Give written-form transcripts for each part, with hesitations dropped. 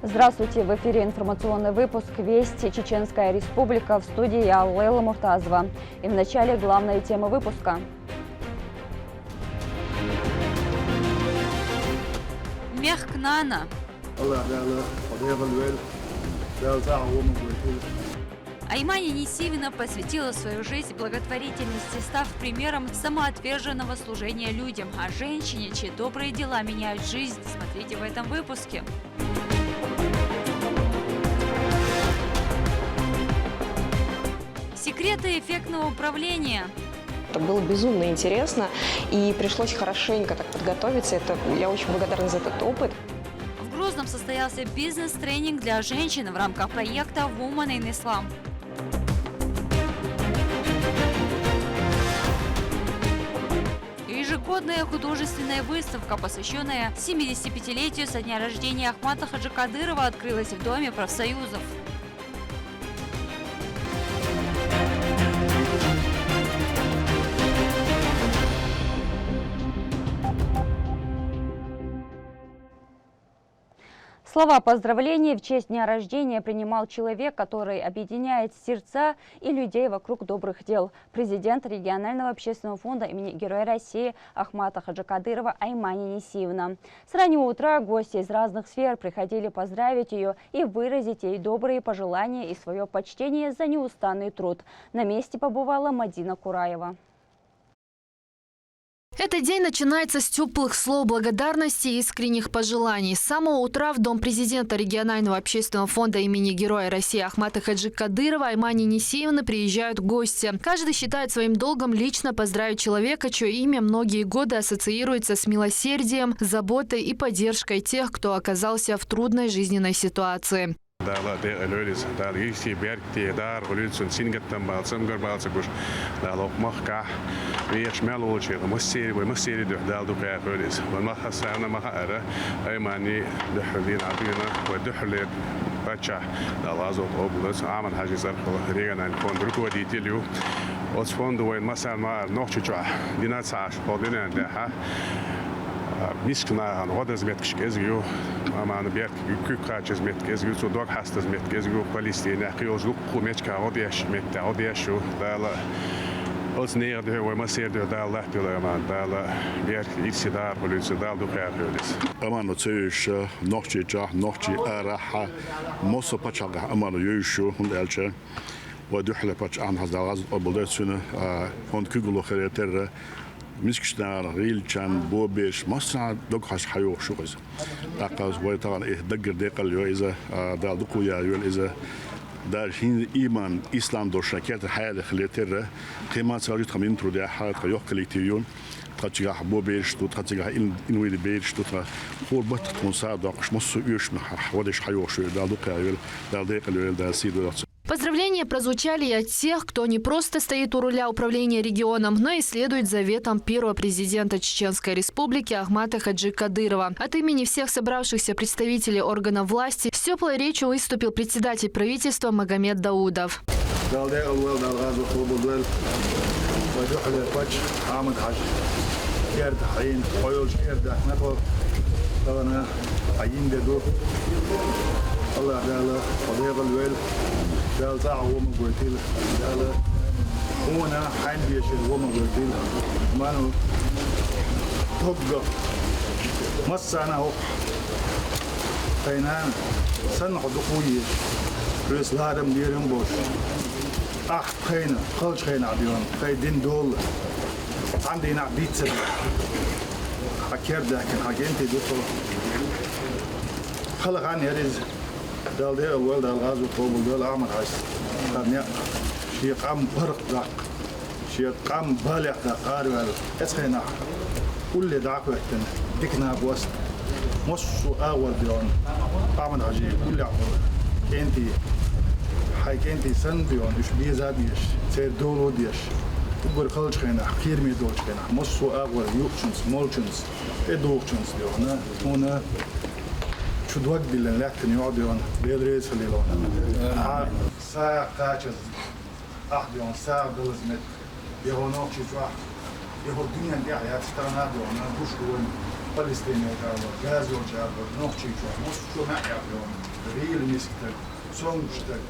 Здравствуйте! В эфире информационный выпуск «Вести. Чеченская республика». В студии я, Лейла Муртазова. И в начале главные темы выпуска. Мехкнана. Аймани Несивина посвятила свою жизнь благотворительности, став примером самоотверженного служения людям. О женщине, чьи добрые дела меняют жизнь, смотрите в этом выпуске. Секреты эффектного управления. Это было безумно интересно, и пришлось хорошенько так подготовиться. Я очень благодарна за этот опыт. В Грозном состоялся бизнес-тренинг для женщин в рамках проекта Women in Islam. Ежегодная художественная выставка, посвященная 75-летию со дня рождения Ахмата Хаджи Кадырова, открылась в Доме профсоюзов. Слова поздравления в честь дня рождения принимал человек, который объединяет сердца и людей вокруг добрых дел. Президент регионального общественного фонда имени Героя России Ахмата Хаджи Кадырова Аймани Несивна. С раннего утра гости из разных сфер приходили поздравить ее и выразить ей добрые пожелания и свое почтение за неустанный труд. На месте побывала Мадина Кураева. Этот день начинается с теплых слов благодарности и искренних пожеланий. С самого утра в Дом президента регионального общественного фонда имени Героя России Ахмата Хаджи Кадырова Аймани Несивны приезжают гости. Каждый считает своим долгом лично поздравить человека, чье имя многие годы ассоциируется с милосердием, заботой и поддержкой тех, кто оказался в трудной жизненной ситуации. Miskna an rodas met gezgiu ama an berk kukachs met gezgiu so dog hastas met gezgiu Palestina khios luk khumechka odiash met odiashu dala os neer de we maser de dala dala dala berk itsidar politsidar do khairus aman tsush nochi nochi araha moso pachaga aman yushu und elche ودحله باتش عن هذا الغاز أبلدتنا هون كيقولوا خيرتر مسكشنا ريل كان بوبيش مصنع دقش حيوق شو إذا أقاس ويطبعا إيه دقر دقل إذا دال دقويا يول إذا دار هين إيمان إسلام دور شركات الحياة خليتر قيمة ساليت خمين ترودي حالة يوق كليتيون تقطع بوبيش تقطع إنويد بيش تقطع خور بط مساعد دقش مصو يوش ودش حيوق شو دال دقيا يول دال دقل يول دال سيدو. Поздравления прозвучали и от тех, кто не просто стоит у руля управления регионом, но и следует заветам первого президента Чеченской республики Ахмата Хаджи Кадырова. От имени всех собравшихся представителей органов власти с теплой речью выступил председатель правительства Магомед Даудов. دال زع وما قلتيل دال هنا حين بيشيل وما قلتيل مانو تبقى مسانا هو فينان سنح دقوية رئيس الهرم ديرهم بوش خينا خلش خينا عبيون خيدين دول عندنا بيتزا حكير ده كان حكينتي دكتور خلق عني رز دال ده أول دال غاز وطوب دال عمر عايز خدني شيء قام برق دق شيء قام بالغ دقار ولا اسخنا كل دعك وقتنا دكنا بوست مش أول بيون عمل عجيب كل عمر كنتي هاي كنتي سن بيون إيش بيزاديش سير دولو ديش تقول خلش خينا خير مي دولش خينا مش أول يوكشنس مولشنس إدوكشنس ديونا هنا شو دوق دي لكن يقعدون بيدرس في الليلون ساعة قاچز أحدهم ساعة دلزمت يهونوك شجاع يهو الدنيا دي حياة ستانا دون بوش دوين فلسطيني غازو جابر نوخشي مصر ما يعرفون ريل مسكتك صنشتك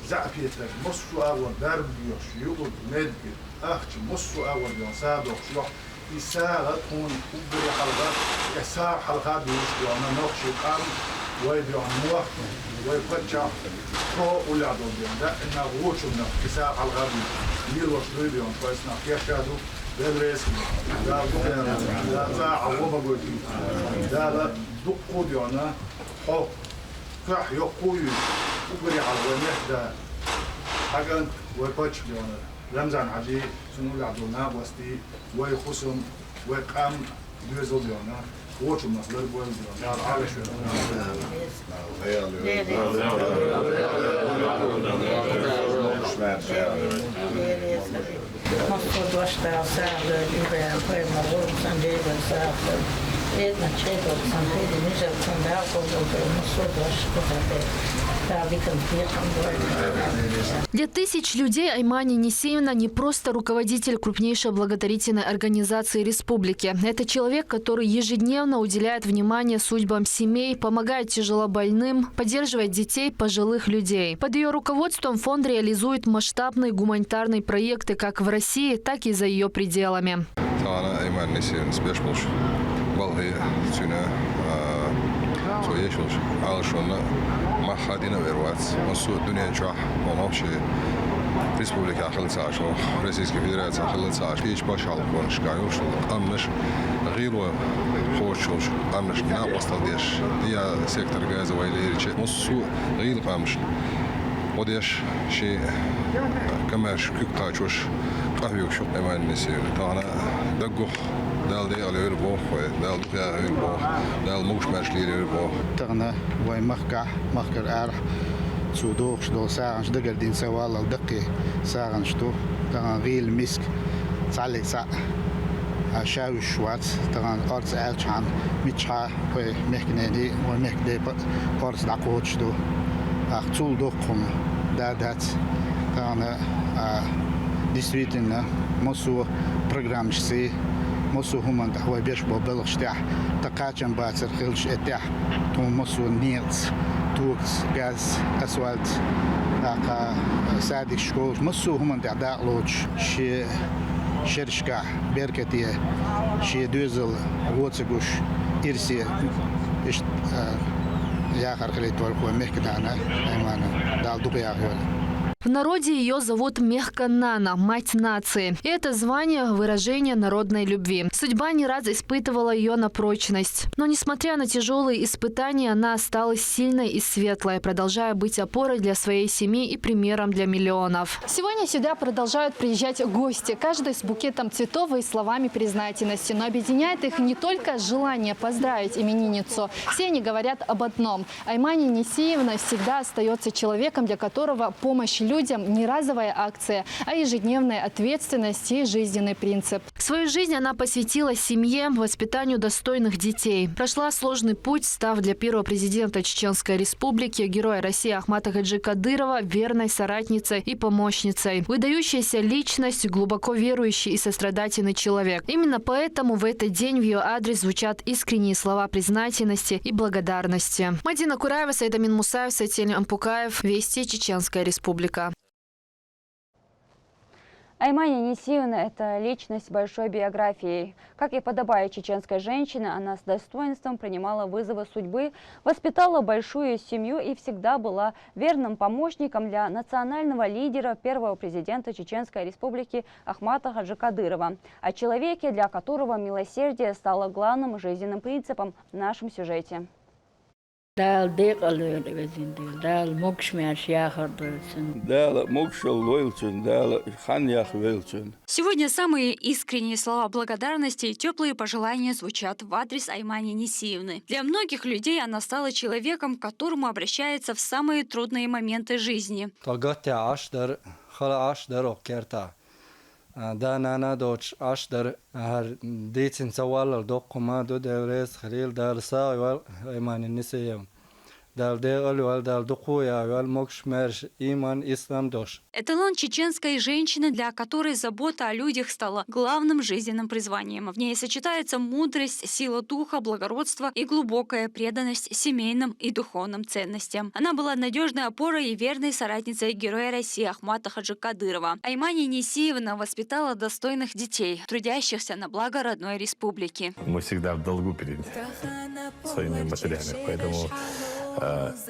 زعفيتك مصر أول درب يوش يقود مدك أخش مصر أول يوم سابق شلوح يساعد تكون كبري حلقات يساعد حلقات يوش يوم نوخشي قام ويبيعون موقف ويفتح فوق ولا عدون بيون ده إنه غوشنا يساعد حلقات يلوش بيون فايسنا يشادو بالرئيس ده ساعة وما قلت ده دقوا بيونا حق فح يقوي وبري على ونحدة حاجة ويفتح بيونا رمزان عجي سنو لعدونا وستي ويخصم ويقام دوزو بيونا ووشو مصدر بوين بيونا عالش Mostar dosta särde ibland på en morgon som det är så ett matchet och samtidigt nu så som det har gått mostar dosta där vi kan fixa. Для тысяч людей Аймани Несиевна не просто руководитель крупнейшей благотворительной организации республики. Это человек, который ежедневно уделяет внимание судьбам семей, помогает тяжелобольным, поддерживает детей, пожилых людей. Под ее руководством фонд реализует масштабные гуманитарные проекты как в России, так и за ее пределами. خادينا بيروات مسؤول الدنيا نجاح ونوشي ريسبوبليكا خلصاش روسيسكي فيدراسيا خلصاش فيش باش على كونش كايوش قامنش غير خوشوش قامنش ناقص ديش دي سيكتور غاز ويليريش مسؤول غير قامش وديش شيء كماش كيكاچوش قهويوش اما النسير تانا دغخ دال دي على البوخ دال يا البوخ دال موش ماشلي البوخ تغنا وي مخكع مخكر ارح سودوخ شدو ساعه دقل دين سوال الدقي ساعه شتو تغنا غيل مسك صالي ساعه شاو شوات تغنا ارز الچان ميچا وي مخنيدي ومخدي بارس داكوت شدو اختول دوقم دادات تغنا действительно мосу программшси мосу хуман тахвай беш бобелштях такачан бацер хилш этях то мосу нец турц газ асфальт ака садик школ мосу хуман дағлоч ши шершка беркетие ши дюзел воцегуш ирси иш я харкалит варку мехкадана аймана дал дубяхёл. В народе ее зовут Мехка Нана, мать нации. И это звание – выражение народной любви. Судьба не раз испытывала ее на прочность. Но несмотря на тяжелые испытания, она осталась сильной и светлой, продолжая быть опорой для своей семьи и примером для миллионов. Сегодня сюда продолжают приезжать гости, каждый с букетом цветов и словами признательности. Но объединяет их не только желание поздравить именинницу. Все они говорят об одном. Аймани Несиевна всегда остается человеком, для которого помощь людям не разовая акция, а ежедневная ответственность и жизненный принцип. Свою жизнь она посвятила семье, воспитанию достойных детей. Прошла сложный путь, став для первого президента Чеченской Республики, героя России Ахмата Хаджи Кадырова, верной соратницей и помощницей. Выдающаяся личность, глубоко верующий и сострадательный человек. Именно поэтому в этот день в ее адрес звучат искренние слова признательности и благодарности. Мадина Кураева, Саидамин Мусаев, Сатель Ампукаев, Вести, Чеченская Республика. Аймани Несиевна – это личность с большой биографией. Как и подобает чеченской женщине, она с достоинством принимала вызовы судьбы, воспитала большую семью и всегда была верным помощником для национального лидера, первого президента Чеченской Республики Ахмата Хаджи Кадырова. О человеке, для которого милосердие стало главным жизненным принципом в нашем сюжете. Сегодня самые искренние слова благодарности и теплые пожелания звучат в адрес Аймани Несиевны. Для многих людей она стала человеком, к которому обращается в самые трудные моменты жизни. دانا دوتش أشدر هر ديتين سوال الدقمة دو دوريس خليل دار ساوي إيمان النسيم Далде алюал дал духуя алюал мокшмерш иман ислам дош. Эталон чеченской женщины, для которой забота о людях стала главным жизненным призванием. В ней сочетается мудрость, сила духа, благородство и глубокая преданность семейным и духовным ценностям. Она была надежной опорой и верной соратницей Героя России Ахмата Хаджи Кадырова. Аймани Несиевна воспитала достойных детей, трудящихся на благо родной республики. Мы всегда в долгу перед своими матерями, поэтому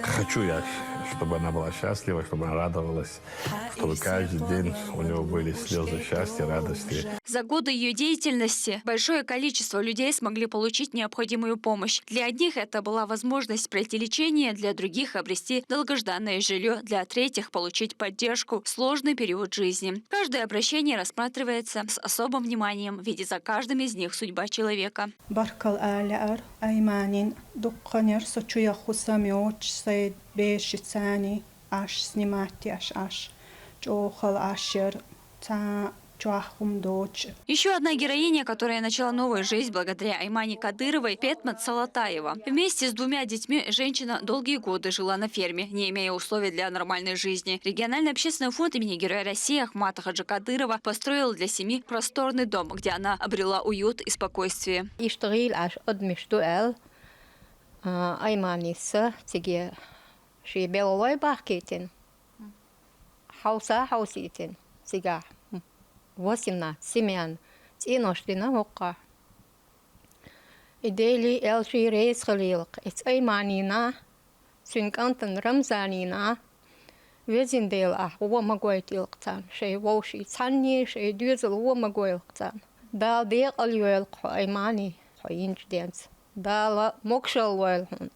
хочу я, чтобы она была счастлива, чтобы она радовалась, чтобы каждый день у него были слезы счастья, радости. За годы ее деятельности большое количество людей смогли получить необходимую помощь. Для одних это была возможность пройти лечение, для других обрести долгожданное жилье, для третьих получить поддержку в сложный период жизни. Каждое обращение рассматривается с особым вниманием, видя за каждым из них судьба человека. Еще одна героиня, которая начала новую жизнь благодаря Аймане Кадыровой, Петмат Салатаева. Вместе с 2 детьми женщина долгие годы жила на ферме, не имея условий для нормальной жизни. Региональный общественный фонд имени Героя России Ахмата Хаджи Кадырова построил для семьи просторный дом, где она обрела уют и спокойствие. семян. Тиноштина хока. Идели элши рейс халилк. It's Айманина. Синкантан Рамзанина. Везиндел уа магойтилктан. Шей воши цанни, шей дюзел уа магойлктан. Дал дек алюэл Аймани. Хоинчденс. Дала мокшал уэлхун.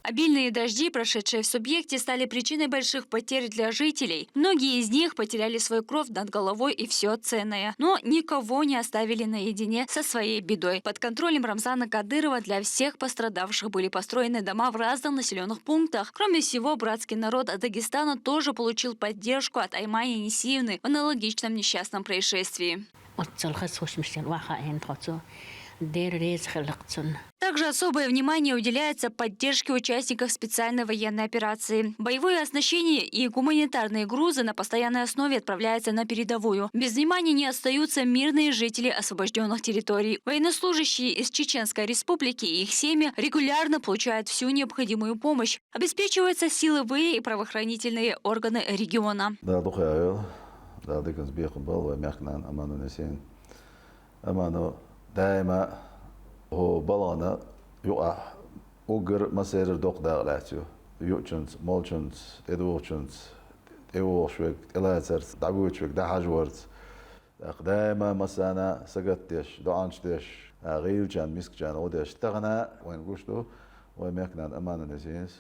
Обильные дожди, прошедшие в субъекте, стали причиной больших потерь для жителей. Многие из них потеряли свой кров над головой и все ценное. Но никого не оставили наедине со своей бедой. Под контролем Рамзана Кадырова для всех пострадавших были построены дома в разных населенных пунктах. Кроме всего, братский народ Дагестана тоже получил поддержку от Аймани Несиевны в аналогичном несчастном происшествии. Также особое внимание уделяется поддержке участников специальной военной операции. Боевое оснащение и гуманитарные грузы на постоянной основе отправляются на передовую. Без внимания не остаются мирные жители освобожденных территорий. Военнослужащие из Чеченской республики и их семьи регулярно получают всю необходимую помощь. Обеспечиваются силовые и правоохранительные органы региона. دائما هو بلانا يقع وقر مسير دوق داغلاتيو يوتشنت مولشنت ادوشنت ايوشوك الاتر دعوتشوك دحاجورت دائما مسانا سقتش دعنشتش غير جان مسك جان ودش تغنا وين قشتو ومكنان امان نسينس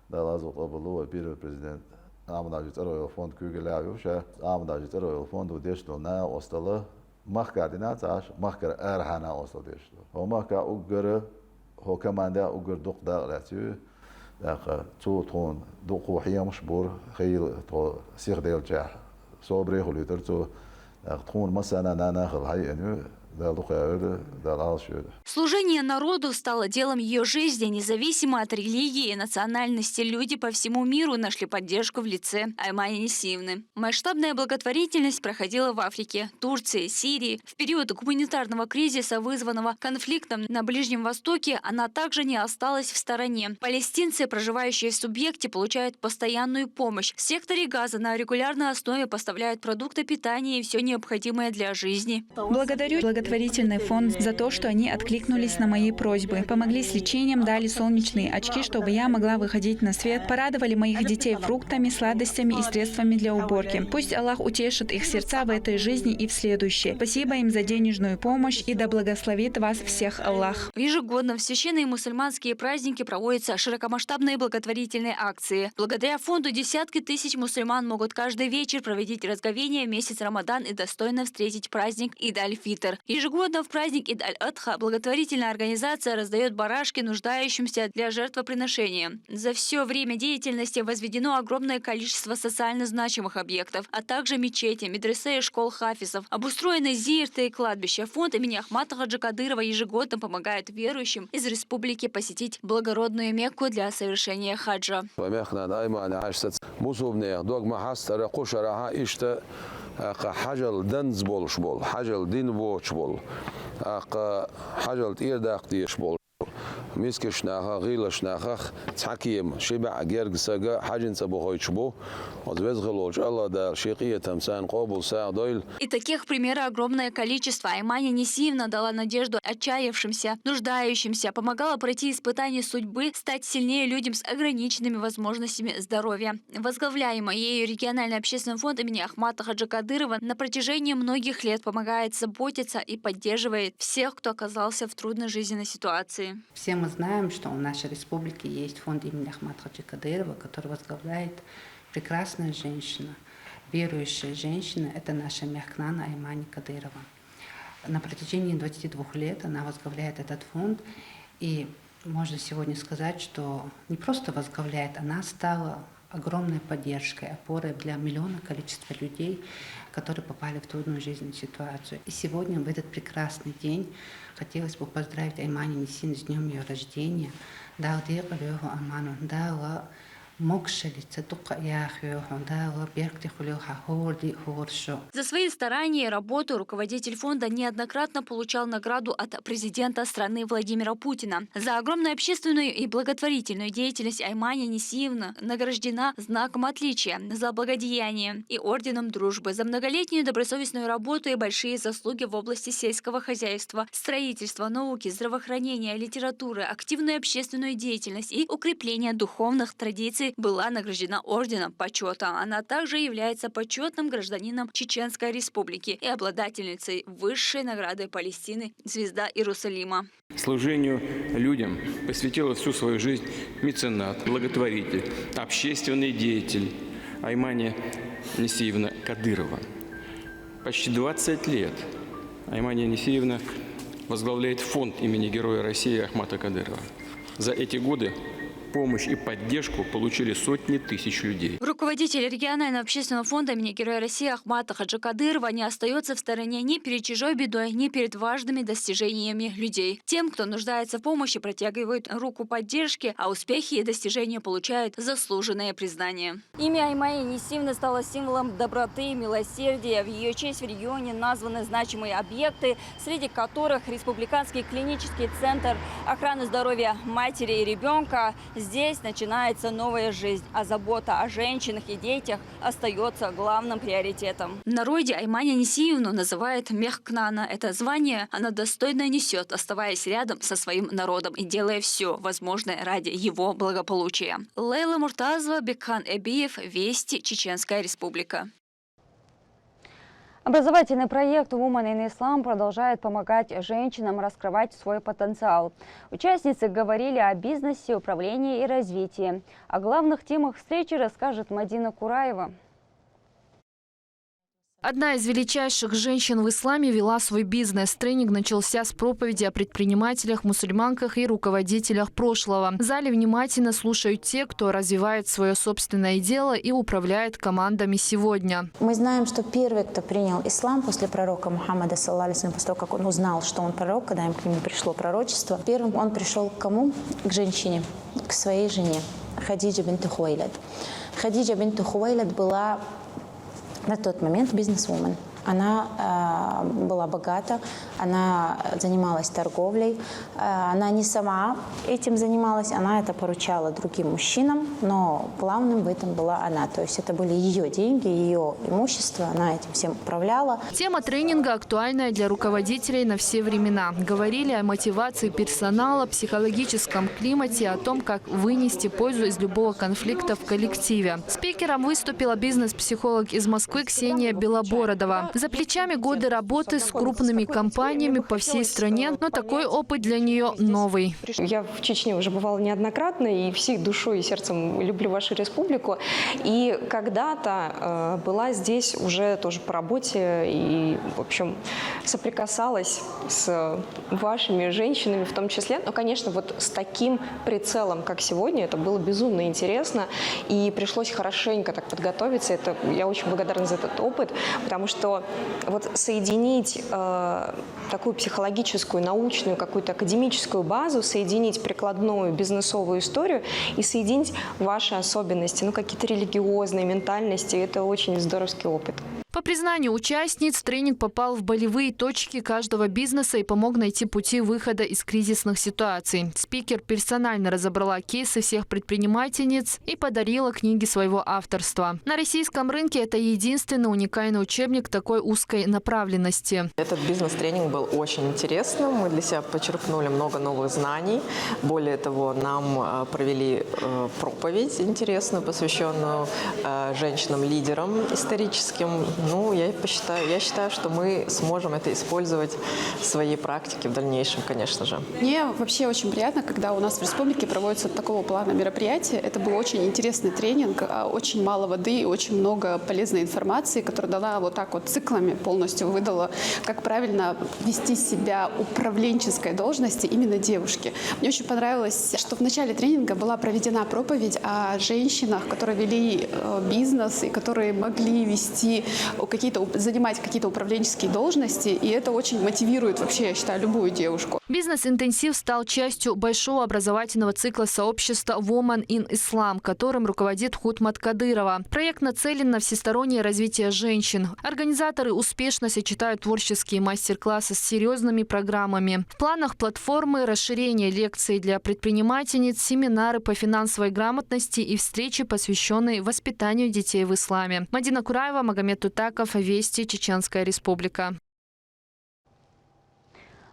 دا لازم قبلوا بير بريزيدنت عمداجت رويال فوند كوغلايو شا عمداجت رويال فوند وديشتو نا وصله مخكادينات عاش مخكر ارحانا وصديش هو مخكا اوغر هو كمان دا اوغر دوق دا لاتيو داق تو تون دوق وحيا مشبور خيل تو سيغ ديال جاح صوبري خليتر تو داق تكون مثلا انا ناخذ هاي انو Служение народу стало делом ее жизни. Независимо от религии и национальности, люди по всему миру нашли поддержку в лице Аймани Несиевны. Масштабная благотворительность проходила в Африке, Турции, Сирии. В период гуманитарного кризиса, вызванного конфликтом на Ближнем Востоке, она также не осталась в стороне. Палестинцы, проживающие в субъекте, получают постоянную помощь. В секторе Газа на регулярной основе поставляют продукты питания и все необходимое для жизни. Благодарю благотворительный фонд за то, что они откликнулись на мои просьбы. Помогли с лечением, дали солнечные очки, чтобы я могла выходить на свет. Порадовали моих детей фруктами, сладостями и средствами для уборки. Пусть Аллах утешит их сердца в этой жизни и в следующей. Спасибо им за денежную помощь и да благословит вас всех Аллах. Ежегодно в священные мусульманские праздники проводятся широкомасштабные благотворительные акции. Благодаря фонду десятки тысяч мусульман могут каждый вечер проводить разговение в месяц Рамадан и достойно встретить праздник Ид аль-Фитр. Ежегодно в праздник Ид-аль-Адха благотворительная организация раздает барашки нуждающимся для жертвоприношения. За все время деятельности возведено огромное количество социально значимых объектов, а также мечети, медресе и школ хафизов. Обустроены зирты и кладбища. Фонд имени Ахмата Хаджи Кадырова ежегодно помогает верующим из республики посетить благородную Мекку для совершения хаджа. حجل دنز بول شبول حجل دين ووش بول حجل إيرداق ديش بول ميسكش ناخا غيلش ناخا تحكيم شبع جرج سجا حجن سبوهاي شبو وزبزغلوج الله دار شيقية تمسان قابل ساعة دويل. И таких примеров огромное количество. Аймания Несиевна дала надежду отчаявшимся, нуждающимся, помогала пройти испытания судьбы, стать сильнее людям с ограниченными возможностями здоровья. Возглавляемый ею региональный общественный фонд имени Ахмата Хаджи Кадырова на протяжении многих лет помогает заботиться и поддерживает всех, кто оказался в трудной жизненной ситуации. Все мы знаем, что в нашей республике есть фонд имени Ахмата Хаджи Кадырова, который возглавляет прекрасная женщина, верующая женщина. Это наша Мехкнана Аймани Кадырова. На протяжении 22 лет она возглавляет этот фонд. И можно сегодня сказать, что не просто возглавляет, она стала огромной поддержкой, опорой для миллиона количества людей, которые попали в трудную жизненную ситуацию. И сегодня, в этот прекрасный день, хотелось бы поздравить Аймани Несиевну с днем ее рождения. За свои старания и работу руководитель фонда неоднократно получал награду от президента страны Владимира Путина. За огромную общественную и благотворительную деятельность Аймания Несиевна награждена знаком отличия за благодеяние и орденом дружбы, за многолетнюю добросовестную работу и большие заслуги в области сельского хозяйства, строительства, науки, здравоохранения, литературы, активную общественную деятельность и укрепление духовных традиций. Была награждена орденом почета. Она также является почетным гражданином Чеченской Республики и обладательницей высшей награды Палестины «Звезда Иерусалима». Служению людям посвятила всю свою жизнь меценат, благотворитель, общественный деятель Аймания Несиевна Кадырова. Почти 20 лет Аймания Несиевна возглавляет фонд имени Героя России Ахмата Кадырова. За эти годы помощь и поддержку получили сотни тысяч людей. Руководитель регионального общественного фонда имени Героя России Ахмата Хаджи Кадырова не остается в стороне ни перед чужой бедой, ни перед важными достижениями людей. Тем, кто нуждается в помощи, протягивают руку поддержки, а успехи и достижения получают заслуженное признание. Имя Аймани Несиевны стало символом доброты и милосердия. В ее честь в регионе названы значимые объекты, среди которых Республиканский клинический центр охраны здоровья матери и ребенка. Здесь начинается новая жизнь, а забота о женщинах и детях остается главным приоритетом. В народе Аймания Несиевну называют Мехкнана. Это звание она достойно несет, оставаясь рядом со своим народом и делая все возможное ради его благополучия. Лейла Муртазова, Бекхан Эбиев, Вести, Чеченская Республика. Образовательный проект Women in Islam продолжает помогать женщинам раскрывать свой потенциал. Участницы говорили о бизнесе, управлении и развитии. О главных темах встречи расскажет Мадина Кураева. Одна из величайших женщин в исламе вела свой бизнес. Тренинг начался с проповеди о предпринимателях, мусульманках и руководителях прошлого. В зале внимательно слушают те, кто развивает свое собственное дело и управляет командами сегодня. Мы знаем, что первый, кто принял ислам после пророка Мухаммада, после того, как он узнал, что он пророк, когда им к нему пришло пророчество, первым он пришел к кому? К женщине, к своей жене, Хадиджа бинту Хувейлид. Хадиджа бинту Хувейлид была на тот момент бизнесвумен. Она была богата, она занималась торговлей, она не сама этим занималась, она это поручала другим мужчинам, но главным в этом была она. То есть это были ее деньги, ее имущество, она этим всем управляла. Тема тренинга актуальная для руководителей на все времена. Говорили о мотивации персонала, психологическом климате, о том, как вынести пользу из любого конфликта в коллективе. Спикером выступила бизнес-психолог из Москвы Ксения Белобородова. За плечами годы работы с крупными компаниями по всей стране, но такой опыт для нее новый. Я в Чечне уже бывала неоднократно и всей душой и сердцем люблю вашу республику. И когда-то была здесь уже тоже по работе и, в общем, соприкасалась с вашими женщинами в том числе. Но, конечно, вот с таким прицелом, как сегодня, это было безумно интересно. И пришлось хорошенько так подготовиться. Я очень благодарна за этот опыт, потому что вот соединить такую психологическую, научную, какую-то академическую базу, соединить прикладную бизнесовую историю и соединить ваши особенности, какие-то религиозные, ментальности, это очень здоровский опыт. По признанию участниц, тренинг попал в болевые точки каждого бизнеса и помог найти пути выхода из кризисных ситуаций. Спикер персонально разобрала кейсы всех предпринимательниц и подарила книги своего авторства. На российском рынке это единственный уникальный учебник такой узкой направленности. Этот бизнес-тренинг был очень интересным. Мы для себя почерпнули много новых знаний. Более того, нам провели проповедь интересную, посвященную женщинам-лидерам историческим. Я считаю, что мы сможем это использовать в своей практике в дальнейшем, конечно же. Мне вообще очень приятно, когда у нас в республике проводятся такого плана мероприятия. Это был очень интересный тренинг, очень мало воды и очень много полезной информации, которая дала вот так вот циклами полностью выдала, как правильно вести себя управленческой должности именно девушки. Мне очень понравилось, что в начале тренинга была проведена проповедь о женщинах, которые вели бизнес и которые могли занимать какие-то управленческие должности, и это очень мотивирует вообще, я считаю, любую девушку. Бизнес-интенсив стал частью большого образовательного цикла сообщества Women in Islam, которым руководит Хутмат Кадырова. Проект нацелен на всестороннее развитие женщин. Организаторы успешно сочетают творческие мастер-классы с серьезными программами. В планах платформы расширение лекций для предпринимательниц, семинары по финансовой грамотности и встречи, посвященные воспитанию детей в исламе. Мадина Кураева, Магомед Тутаков, Вести, Чеченская Республика.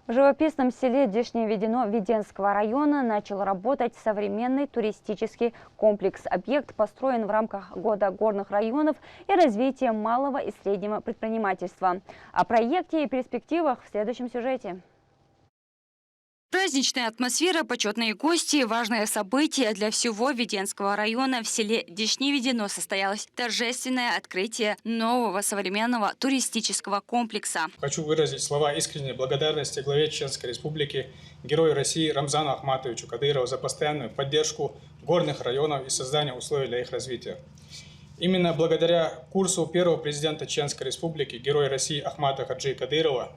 В живописном селе Дишневедено Веденского района начал работать современный туристический комплекс. Объект построен в рамках Года горных районов и развития малого и среднего предпринимательства. О проекте и перспективах в следующем сюжете. Праздничная атмосфера, почетные гости, важное событие для всего Веденского района. В селе Дишневедено состоялось торжественное открытие нового современного туристического комплекса. Хочу выразить слова искренней благодарности главе Чеченской Республики, герою России Рамзану Ахматовичу Кадырову за постоянную поддержку горных районов и создание условий для их развития. Именно благодаря курсу первого президента Чеченской Республики, героя России Ахмата Хаджи Кадырова,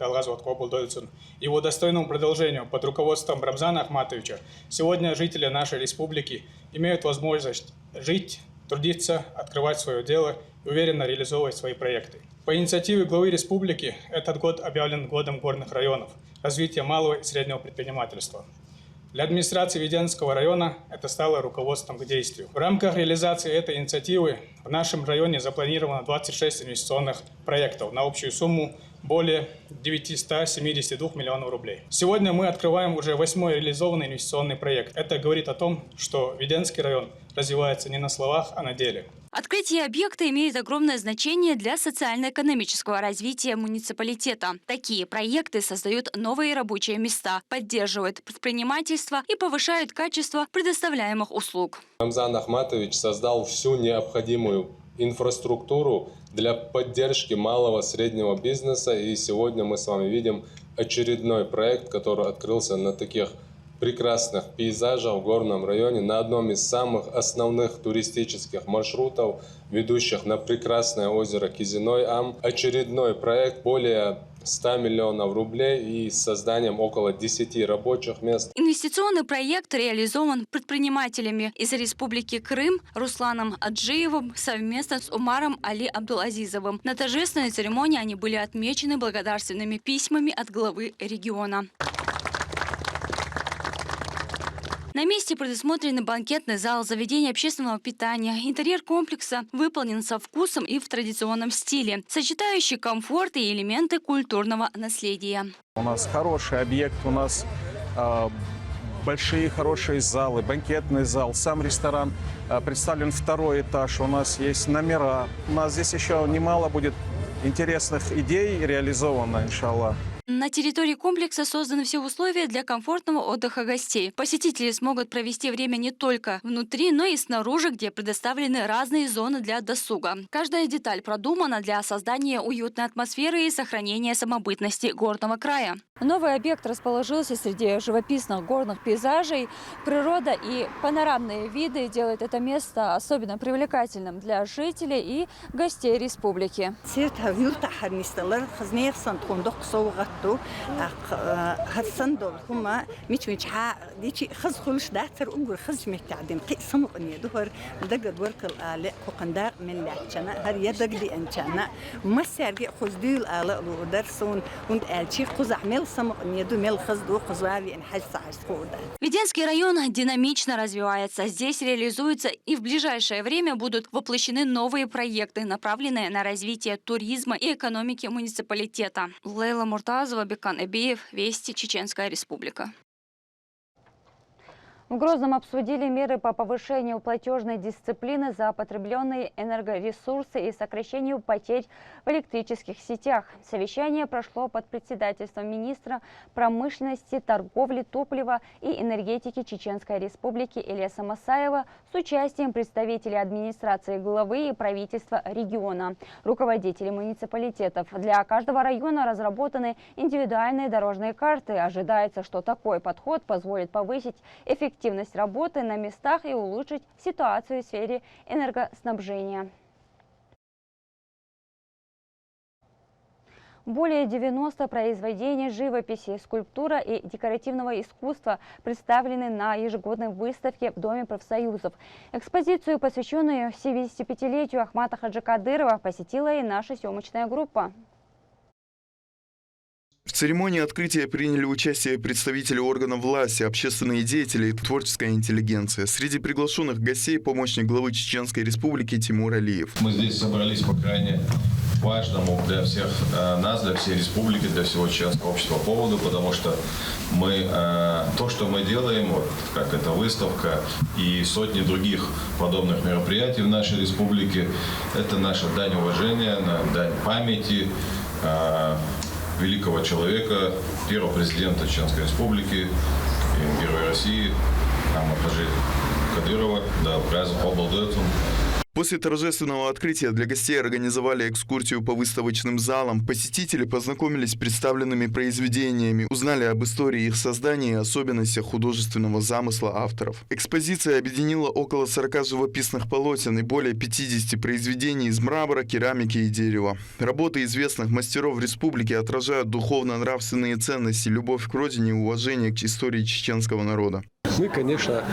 его достойному продолжению под руководством Рамзана Ахматовича, сегодня жители нашей республики имеют возможность жить, трудиться, открывать свое дело и уверенно реализовывать свои проекты. По инициативе главы республики этот год объявлен Годом горных районов, развития малого и среднего предпринимательства. Для администрации Веденского района это стало руководством к действию. В рамках реализации этой инициативы в нашем районе запланировано 26 инвестиционных проектов на общую сумму более 972 миллионов рублей. Сегодня мы открываем уже 8-й реализованный инвестиционный проект. Это говорит о том, что Веденский район развивается не на словах, а на деле. Открытие объекта имеет огромное значение для социально-экономического развития муниципалитета. Такие проекты создают новые рабочие места, поддерживают предпринимательство и повышают качество предоставляемых услуг. Рамзан Ахматович создал всю необходимую инфраструктуру для поддержки малого и среднего бизнеса. И сегодня мы с вами видим очередной проект, который открылся на таких прекрасных пейзажах в горном районе, на одном из самых основных туристических маршрутов, ведущих на прекрасное озеро Кизиной-Ам. Очередной проект более 100 миллионов рублей и с созданием около 10 рабочих мест. Инвестиционный проект реализован предпринимателями из Республики Крым Русланом Аджиевым совместно с Умаром Али Абдулазизовым. На торжественной церемонии они были отмечены благодарственными письмами от главы региона. На месте предусмотрен банкетный зал, заведение общественного питания. Интерьер комплекса выполнен со вкусом и в традиционном стиле, сочетающий комфорт и элементы культурного наследия. У нас хороший объект, у нас большие хорошие залы, банкетный зал, сам ресторан представлен 2-й этаж, у нас есть номера. У нас здесь еще немало будет интересных идей реализовано, иншаллах. На территории комплекса созданы все условия для комфортного отдыха гостей. Посетители смогут провести время не только внутри, но и снаружи, где предоставлены разные зоны для досуга. Каждая деталь продумана для создания уютной атмосферы и сохранения самобытности горного края. Новый объект расположился среди живописных горных пейзажей. Природа и панорамные виды делают это место особенно привлекательным для жителей и гостей республики. Веденский район динамично развивается. Здесь реализуются и в ближайшее время будут воплощены новые проекты, направленные на развитие туризма и экономики муниципалитета. Лейла Муртазова, Бекан Эбиев, Вести, Чеченская Республика. В Грозном обсудили меры по повышению платежной дисциплины за потребленные энергоресурсы и сокращению потерь в электрических сетях. Совещание прошло под председательством министра промышленности, торговли, топлива и энергетики Чеченской Республики Ильяса Масаева с участием представителей администрации главы и правительства региона, руководителей муниципалитетов. Для каждого района разработаны индивидуальные дорожные карты. Ожидается, что такой подход позволит повысить эффективность работы на местах и улучшить ситуацию в сфере энергоснабжения. Более 90 произведений живописи, скульптура и декоративного искусства представлены на ежегодной выставке в Доме профсоюзов. Экспозицию, посвященную 75-летию Ахмата Хаджи Кадырова, посетила и наша съемочная группа. В церемонии открытия приняли участие представители органов власти, общественные деятели и творческая интеллигенция. Среди приглашенных гостей помощник главы Чеченской Республики Тимур Алиев. Мы здесь собрались по крайне важному для всех нас, для всей республики, для всего чеченского общества поводу, потому что мы, то, что мы делаем, вот, как эта выставка и сотни других подобных мероприятий в нашей республике, это наша дань уважения, дань памяти великого человека, первого президента Чеченской Республики, Героя России Ахмата Хаджи Кадырова, да, После торжественного открытия для гостей организовали экскурсию по выставочным залам. Посетители познакомились с представленными произведениями, узнали об истории их создания и особенностях художественного замысла авторов. Экспозиция объединила около 40 живописных полотен и более 50 произведений из мрамора, керамики и дерева. Работы известных мастеров республики отражают духовно-нравственные ценности, любовь к родине и уважение к истории чеченского народа. Мы, конечно,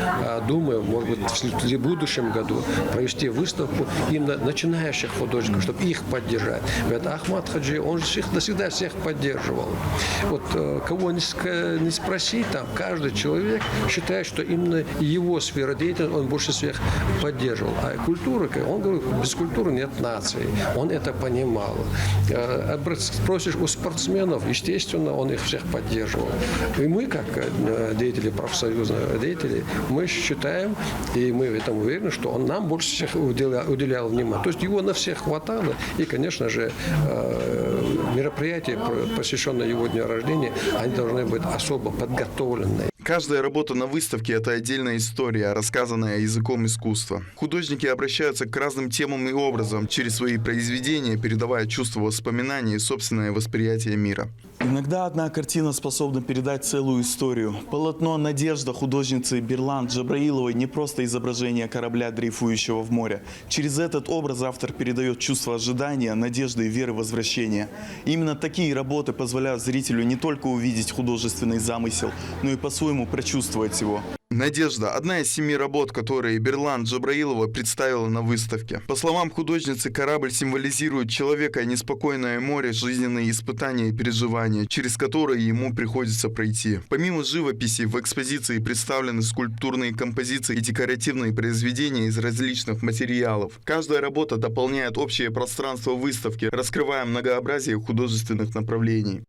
думаем, может быть, в будущем году провести выставку именно начинающих художников, чтобы их поддержать. Ведь Ахмат Хаджи, он же всегда всех поддерживал. Вот кого не спроси, там каждый человек считает, что именно его сфера деятельности он больше всех поддерживал. А культура, он говорит, без культуры нет нации. Он это понимал. Спросишь у спортсменов, естественно, он их всех поддерживал. И мы, как деятели профсоюза, деятелей, мы считаем, и мы в этом уверены, что он нам больше всех уделял внимание. То есть его на всех хватало, и, конечно же, мероприятия, посвященные его дню рождения, они должны быть особо подготовлены. Каждая работа на выставке – это отдельная история, рассказанная языком искусства. Художники обращаются к разным темам и образам через свои произведения, передавая чувства воспоминаний и собственное восприятие мира. Иногда одна картина способна передать целую историю. Полотно «Надежда» художницы Берлан Джабраиловой не просто изображение корабля, дрейфующего в море. Через этот образ автор передает чувство ожидания, надежды и веры возвращения. Именно такие работы позволяют зрителю не только увидеть художественный замысел, но и по-своему прочувствовать его. «Надежда» – одна из 7 работ, которые Берлан Джабраилова представила на выставке. По словам художницы, корабль символизирует человека, неспокойное море, жизненные испытания и переживания, через которые ему приходится пройти. Помимо живописи, в экспозиции представлены скульптурные композиции и декоративные произведения из различных материалов. Каждая работа дополняет общее пространство выставки, раскрывая многообразие художественных направлений.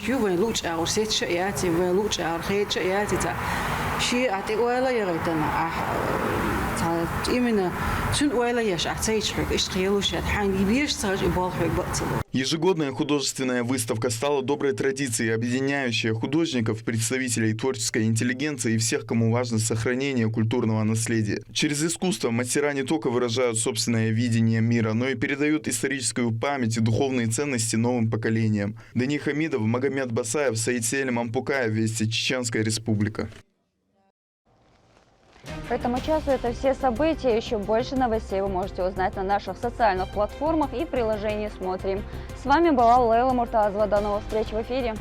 وين لوج أو سيت شياتي وين لوج أو خيت شياتي تا شيء أعطي ولا يغيتنا именно чун уэла яш ацейчвек ишкиелушат ханги беш саж и болхвек бацело. Ежегодная художественная выставка стала доброй традицией, объединяющая художников, представителей творческой интеллигенции и всех, кому важно сохранение культурного наследия. Через искусство мастера не только выражают собственное видение мира, но и передают историческую память и духовные ценности новым поколениям. Дани Хамидов, Магомед Басаев, Саид Селим Ампукаев, Вести, Чеченская Республика. К этому часу это все события. Еще больше новостей вы можете узнать на наших социальных платформах и приложении «Смотрим». С вами была Лейла Муртазова. До новых встреч в эфире.